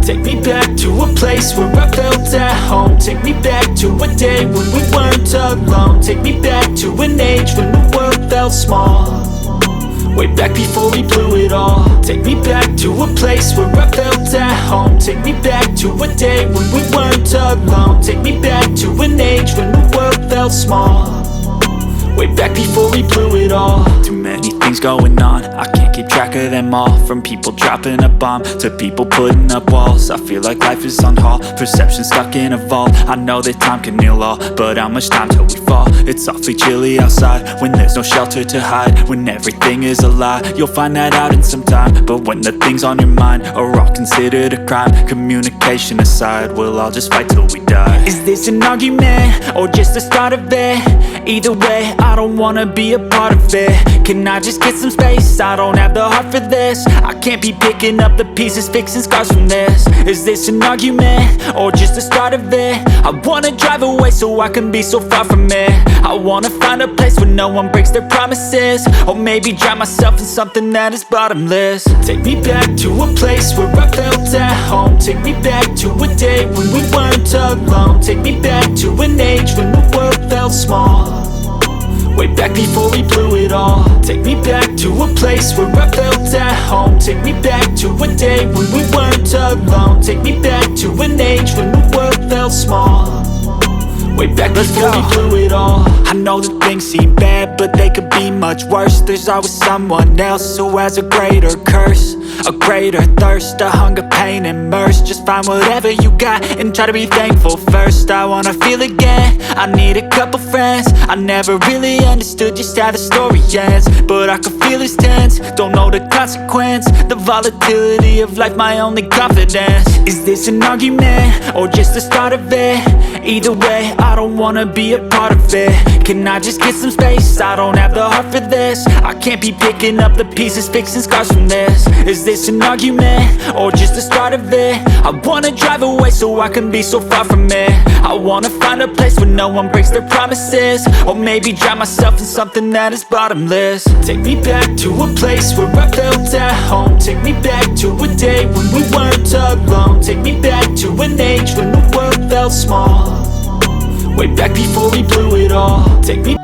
Take me back to a place where I felt at home. Take me back to a day when we weren't alone. Take me back to an age when the world felt small, way back before we blew it all. Take me back to a place where I felt at home. Take me back to a day when we weren't alone. Take me back to an age when the world felt small, way back before we blew it all. Too many things going on, I can't keep track of them all. From people dropping a bomb to people putting up walls. I feel like life is on hold, perception stuck in a vault. I know that time can heal all, but how much time till we fall? It's awfully chilly outside when there's no shelter to hide. When everything is a lie, you'll find that out in some time. But when the things on your mind are all considered a crime, communication aside, we'll all just fight till we die. Is this an argument or just the start of it? Either way, I don't wanna be a part of it. Can I just get some space? I don't have the heart for this. I can't be picking up the pieces, fixing scars from this. Is this an argument or just the start of it? I wanna drive away so I can be so far from it. I wanna find a place where no one breaks their promises, or maybe drown myself in something that is bottomless. Take me back to a place where I felt at home. Take me back to a day when we weren't alone. Take me back to an age when the world felt small, way back before we blew it all. Take me back to a place where I felt at home. Take me back to a day when we weren't alone. Take me back to an age when the world felt small, way back before we blew it all. I know that things seem bad, but they could be much worse. There's always someone else who has a greater curse, a greater thirst, a hunger, pain, and mercy. Just find whatever you got and try to be thankful first. I wanna feel again, I need a couple friends. I never really understood just how the story ends, but I can feel it's tense, don't know the consequence. The volatility of life, my only confidence. Is this an argument or just the start of it? Either way, I don't wanna be a part of it. Can I just get some space? I don't have the heart for this. I can't be picking up the pieces, fixing scars from this. Is this an argument or just the start of it? I wanna drive away so I can be so far from it. I wanna find a place where no one breaks their promises, or maybe drown myself in something that is bottomless. Take me back to a place where I felt at home. Take me back to a day when we weren't alone. Take me back to an age when the world felt small, way back before we blew it all. Take me